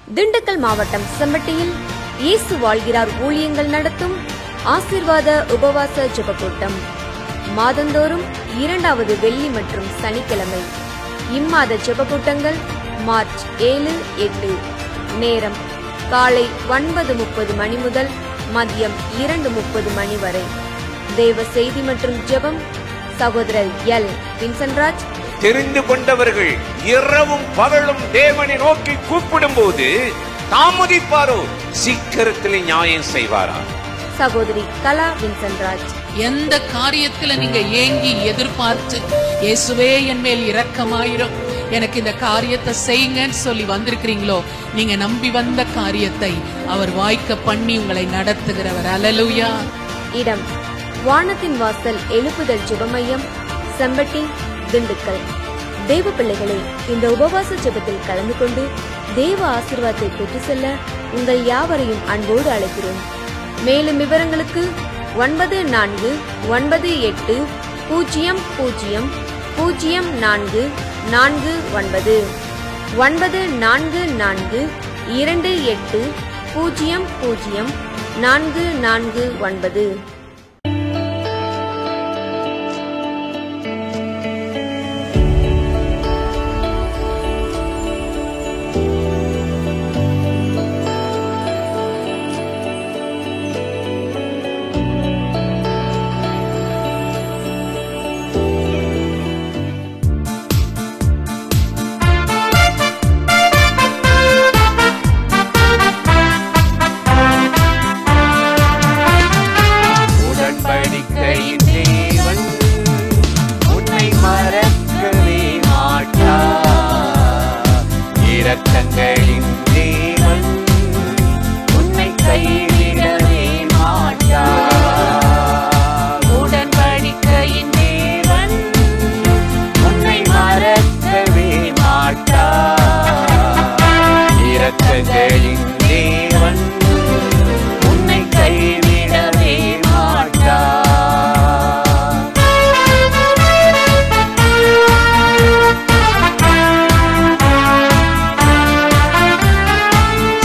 திண்டுக்கல் மாவட்டம் செம்பட்டியில் இயேசு வாழ்கிறார் ஊழியங்கள் நடத்தும் ஆசீர்வாத உபவாச ஜெப கூட்டம் மாதந்தோறும் 2வது வெள்ளி மற்றும் சனிக்கிழமை. இம்மாத ஜெப கூட்டங்கள் மார்ச் 7, 8. நேரம் காலை 9:30 மணி முதல் மதியம் 2:30 மணி வரை. தேவ செய்தி மற்றும் ஜெபம் சகோதரர் எல். வின்சென்ட்ராஜ். தெரிந்து கொண்டவர்கள் இரவும் பகலும் தேவனை நோக்கி கூப்பிடும் போது தாமதிப்பாரோ சீக்கிரத்தில் நியாயம் செய்வாரா? சகோதரி கலா வின்சென்ட்ராஜ். எந்த காரியத்துல நீங்க ஏங்கி எதிர்பார்த்து இயேசுவே என் மேல் இரக்கமாயிரும், எனக்கு இந்த காரியத்தை செய்யுங்கன்னு சொல்லி வந்திருக்கிறீங்களோ, நீங்க நம்பி வந்த காரியத்தை அவர் வாய்க்க பண்ணி உங்களை நடத்துகிறவர். அல்லேலூயா. இடம் வானத்தின் வாசல் எழுப்புதல் ஜெப மையம், செம்பட்டி, திண்டுக்கல். தேவ பிள்ளைகளே, இந்த உபவாச ஜெபத்தில் கலந்து கொண்டு தேவ ஆசீர்வாதத்தை பெற்று செல்ல உங்கள் யாவரையும் அன்போடு அழைக்கிறோம். மேலும் விவரங்களுக்கு 9498000449 9428000449. இரக்கங்களின் தேவன் உன்னை கைவிடவே மாட்டார். உடன்படிக்கையின் தேவன் உன்னை மறக்கவே மாட்டார். இரக்கங்களின் தேவன் உன்னை கைவிடவே மாட்டார்.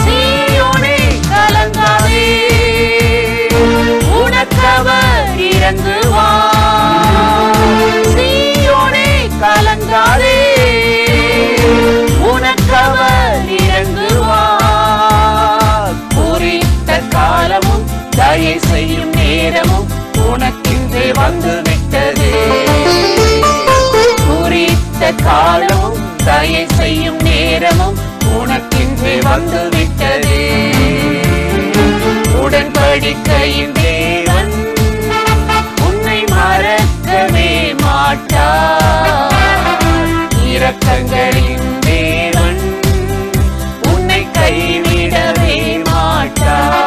சீயோனே கலங்காதே, உனக்கவர் இறங்குவார். குறித்த காலமும் தயை செய்யும் நேரமும் உனக்கின்றே வந்துவிட்டது. குறித்த காலமும் தயை செய்யும் நேரமும் உனக்கின்றே வந்துவிட்டது. உடன்படிக்கையின் தேவன் உன்னை மறக்கவே மாட்டார். இரக்கங்களின் தேவன் உன்னை கைவிடவே மாட்டார்.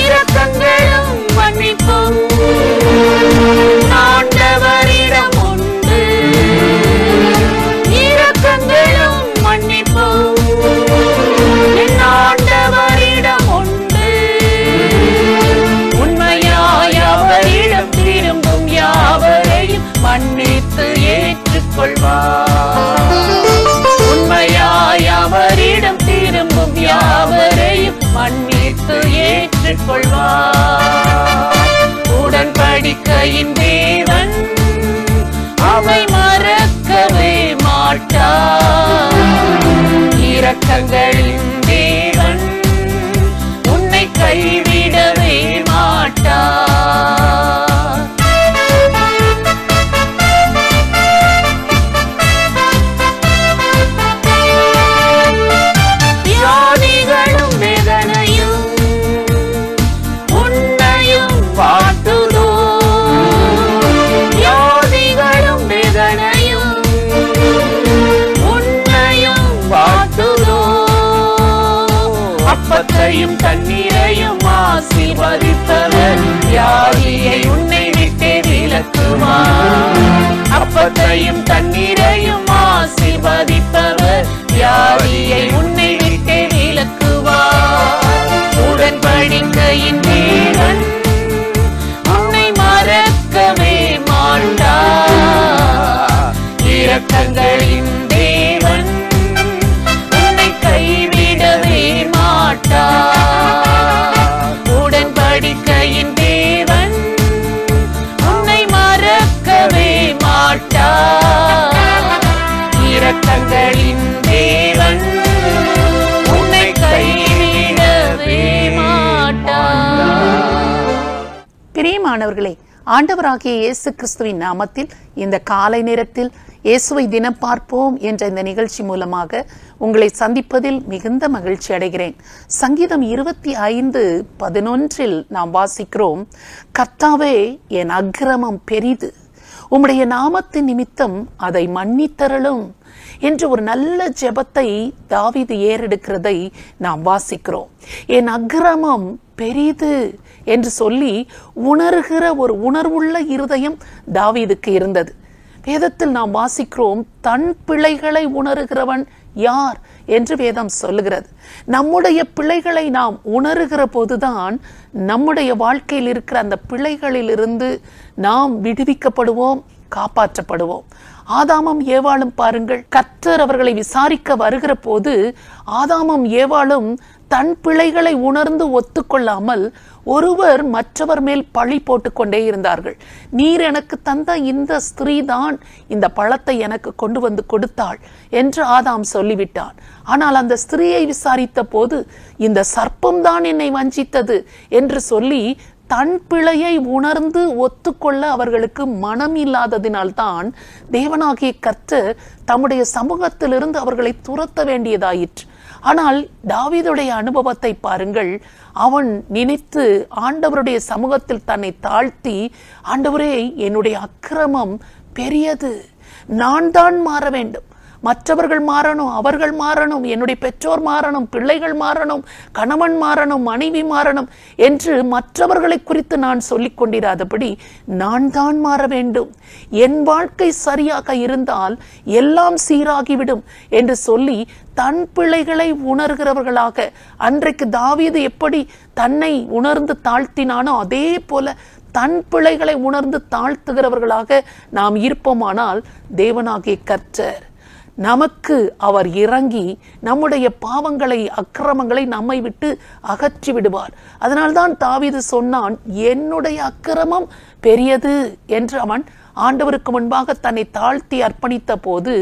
இரக்கங்களும் மன்னிப்பும் ஆண்டவரிடம் உண்டு. இரக்கங்களும் மன்னிப்பும் என் ஆண்டவரிடம் உண்டு. உண்மையாய் அவரிடம் திரும்பும் யாவரையும் மன்னித்து ஏற்றுக்கொள்வார். உண்மையாய் அவரிடம் திரும்பும் யாவரையும் மன்னித்து ஏற்றுக்கொள்வார். உடன்படிக்கையின் தேவன் அவை மறக்கவே மாட்டார். இரக்கங்களின் தேவன் உன்னை கைவிடவே மாட்டார். வியாதிகளும் வேதனையும் உன்னையும் வாட்டுதோ. வியாதிகளும் வேதனையும் உன்னையும் வாட்டுதோ. அப்பத்தையும் தண்ணீரையும் மறக்கவே மாட்டார். இரக்கங்களின் தேவன் உன்னை கைவிடவே மாட்டார். உடன்படிக்கையின் தேவன் உன்னை மறக்கவே மாட்டார். இரக்கங்களின் தேவன் உன்னை கைவிடவே மாட்டார். பிரியமானவர்களே, ஆண்டவராகிய இயேசு கிறிஸ்துவின் நாமத்தில் இந்த காலை நேரத்தில் இயேசுவை தினம் பார்ப்போம் என்ற இந்த நிகழ்ச்சி மூலமாக உங்களை சந்திப்பதில் மிகுந்த மகிழ்ச்சி அடைகிறேன். சங்கீதம் 25:11 நாம் வாசிக்கிறோம், கர்த்தாவே என் அக்கிரமம் பெரிது, உம்முடைய நாமத்தின் நிமித்தம் அதை மன்னித்தருளும் என்று ஒரு நல்ல ஜெபத்தை தாவீது ஏறெடுக்கிறதை நாம் வாசிக்கிறோம். என் அக்கிரமம் பெரிது என்று சொல்லி உணர்கிற ஒரு உணர்வுள்ள இருதயம் தாவீதுக்கு இருந்தது. வேதத்தில் நாம் வாசிக்கிறோம், தன் பிழைகளை உணர்கிறவன் யார் என்று வேதம் சொல்லுகிறது. நம்முடைய பிழைகளை நாம் உணர்கிற போதுதான் நம்முடைய வாழ்க்கையில் இருக்கிற அந்த பிழைகளிலிருந்து நாம் விடுவிக்கப்படுவோம், காப்பாற்றப்படுவோம். ஆதாமும் ஏவாளும் பாருங்கள், கர்த்தர் அவர்களை விசாரிக்க வருகிற போது ஆதாமும் ஏவாளும் தன் பிழைகளை உணர்ந்து ஒத்துக்கொள்ளாமல் ஒருவர் மற்றவர் மேல் பழி போட்டுக்கொண்டே இருந்தார்கள். நீர் எனக்கு தந்த இந்த ஸ்திரீ தான் இந்த பழத்தை எனக்கு கொண்டு வந்து கொடுத்தாள் என்று ஆதாம் சொல்லிவிட்டான். ஆனால் அந்த ஸ்திரீயை விசாரித்த போது இந்த சர்ப்பம் தான் என்னை வஞ்சித்தது என்று சொல்லி தன் பிழையை உணர்ந்து ஒத்துக்கொள்ள அவர்களுக்கு மனம் இல்லாததினால்தான் தேவனாகிய கர்த்தர் தம்முடைய சமூகத்திலிருந்து அவர்களை துரத்த வேண்டியதாயிற்று. ஆனால் தாவீதுடைய அனுபவத்தை பாருங்கள். அவன் நினைத்து ஆண்டவருடைய சமூகத்தில் தன்னை தாழ்த்தி, ஆண்டவரே என்னுடைய அக்கிரமம் பெரியது, நான் தான் மாற வேண்டும், மற்றவர்கள் மாறணும், அவர்கள் மாறணும், என்னுடைய பெற்றோர் மாறணும், பிள்ளைகள் மாறணும், கணவன் மாறணும், மனைவி மாறணும் என்று மற்றவர்களை குறித்து நான் சொல்லிக் கொண்டிராதபடி நான் தான் மாற வேண்டும். என் வாழ்க்கை சரியாக இருந்தால் எல்லாம் சீராகிவிடும் என்று சொல்லி தன் பிள்ளைகளை உணர்கிறவர்களாக, அன்றைக்கு தாவீது எப்படி தன்னை உணர்ந்து தாழ்த்தினானோ அதே போல தன் பிள்ளைகளை உணர்ந்து தாழ்த்துகிறவர்களாக நாம் இருப்போமானால் தேவனாகிய கர்த்தர் நமக்கு அவர் இறங்கி நம்முடைய பாவங்களை, அக்கிரமங்களை நம்மை விட்டு அகற்றி விடுவார். அதனால்தான் தாவீது சொன்னான், என்னுடைய அக்கிரமம் பெரியது என்று அவன் ஆண்டவருக்கு முன்பாக தன்னை தாழ்த்தி அர்ப்பணித்த போது,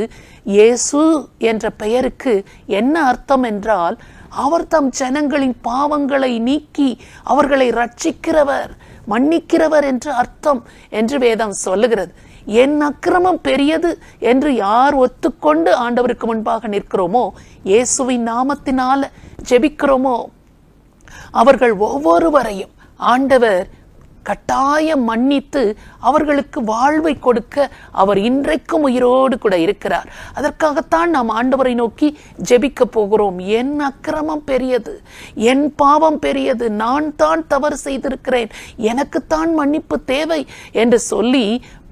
இயேசு என்ற பெயருக்கு என்ன அர்த்தம் என்றால், அவர் தம் ஜனங்களின் பாவங்களை நீக்கி அவர்களை ரட்சிக்கிறவர், மன்னிக்கிறவர் என்று அர்த்தம் என்று வேதம் சொல்லுகிறது. என் அக்கிரமம் பெரியது என்று யார் ஒத்துக்கொண்டு ஆண்டவருக்கு முன்பாக நிற்கிறோமோ, இயேசுவின் நாமத்தினால ஜெபிக்கிறோமோ, அவர்கள் ஒவ்வொருவரையும் ஆண்டவர் கட்டாயம் மன்னித்து அவர்களுக்கு வாழ்வை கொடுக்க அவர் இன்றைக்கும் உயிரோடு கூட இருக்கிறார். அதற்காகத்தான் நாம் ஆண்டவரை நோக்கி ஜெபிக்க போகிறோம். என் அக்கிரமம் பெரியது, என் பாவம் பெரியது, நான் தான் தவறு செய்திருக்கிறேன், எனக்குத்தான் மன்னிப்பு தேவை என்று சொல்லி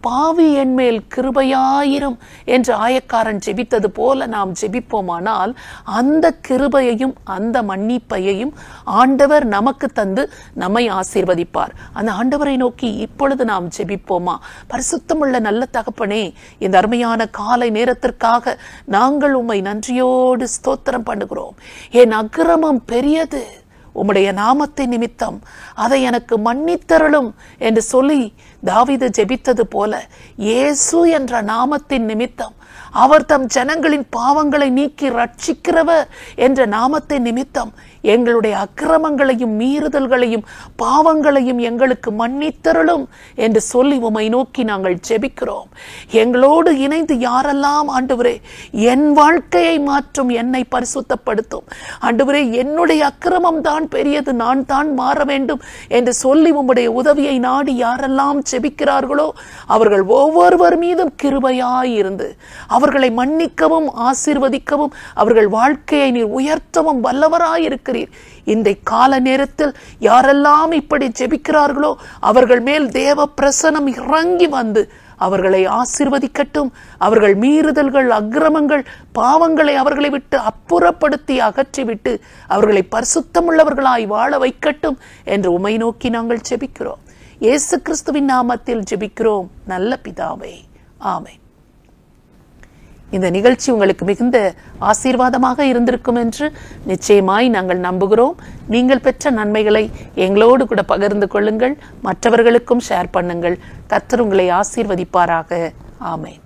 பாவி என் மேல் கிருபையாயிரும் என்று ஆயக்காரன் ஜெபித்தது போல நாம் ஜெபிப்போமானால் அந்த கிருபையையும் அந்த மன்னிப்பையையும் ஆண்டவர் நமக்கு தந்து நம்மை ஆசீர்வதிப்பார். அந்த ஆண்டவரை நோக்கி இப்பொழுது நாம் ஜெபிப்போமா? பரிசுத்தமுள்ள நல்ல தகப்பனே, இந்த அருமையான காலை நேரத்திற்காக நாங்கள் உம்மை நன்றியோடு ஸ்தோத்திரம் பண்ணுகிறோம். என் அக்கிரமம் பெரியது, உம்முடைய நாமத்தின் நிமித்தம் அதை எனக்கு மன்னித்தருளும் என்று சொல்லி தாவீது ஜெபித்தது போல, இயேசு என்ற நாமத்தின் நிமித்தம், அவர் தம் ஜனங்களின் பாவங்களை நீக்கி ரட்சிக்கிறவர் என்ற நாமத்தின் நிமித்தம் எங்களுடைய அக்கிரமங்களையும் மீறுதல்களையும் பாவங்களையும் எங்களுக்கு மன்னித்தருளும் என்று சொல்லி உம்மை நோக்கி நாங்கள் ஜெபிக்கிறோம். எங்களோடு இணைந்து யாரெல்லாம் ஆண்டவரே என் வாழ்க்கையை மாற்றும், என்னை பரிசுத்தப்படுத்தும், ஆண்டவரே என்னுடைய அக்கிரமம் தான் பெரியது, நான் தான் மாற வேண்டும் என்று சொல்லி உம்முடைய உதவியை நாடி யாரெல்லாம் ஜெபிக்கிறார்களோ அவர்கள் ஒவ்வொருவர் மீதும் கிருபையாயிருந்து அவர்களை மன்னிக்கவும் ஆசீர்வதிக்கவும் அவர்கள் வாழ்க்கையை நீர் உயர்த்தவும் வல்லவராயிருக்கிறீர். இந்த கால நேரத்தில் யாரெல்லாம் இப்படி ஜெபிக்கிறார்களோ அவர்கள் மேல் தேவ பிரசன்னம் இறங்கி வந்து அவர்களை ஆசீர்வதிக்கட்டும். அவர்கள் மீறுதல்கள், அக்கிரமங்கள், பாவங்களை அவர்களை விட்டு அப்புறப்படுத்தி அகற்றிவிட்டு அவர்களை பரிசுத்தமுள்ளவர்களாய் வாழ வைக்கட்டும் என்று உம்மை நோக்கி நாங்கள் ஜெபிக்கிறோம். இயேசு கிறிஸ்துவின் நாமத்தில் ஜெபிக்கிறோம் நல்ல பிதாவே, ஆமென். இந்த நிகழ்ச்சி உங்களுக்கு மிகுந்த ஆசீர்வாதமாக இருந்திருக்கும் என்று நிச்சயமாய் நாங்கள் நம்புகிறோம். நீங்கள் பெற்ற நன்மைகளை எங்களோடு கூட பகிர்ந்து கொள்ளுங்கள், மற்றவர்களுக்கும் ஷேர் பண்ணுங்கள். கர்த்தர் உங்களை ஆசீர்வதிப்பாராக. ஆமென்.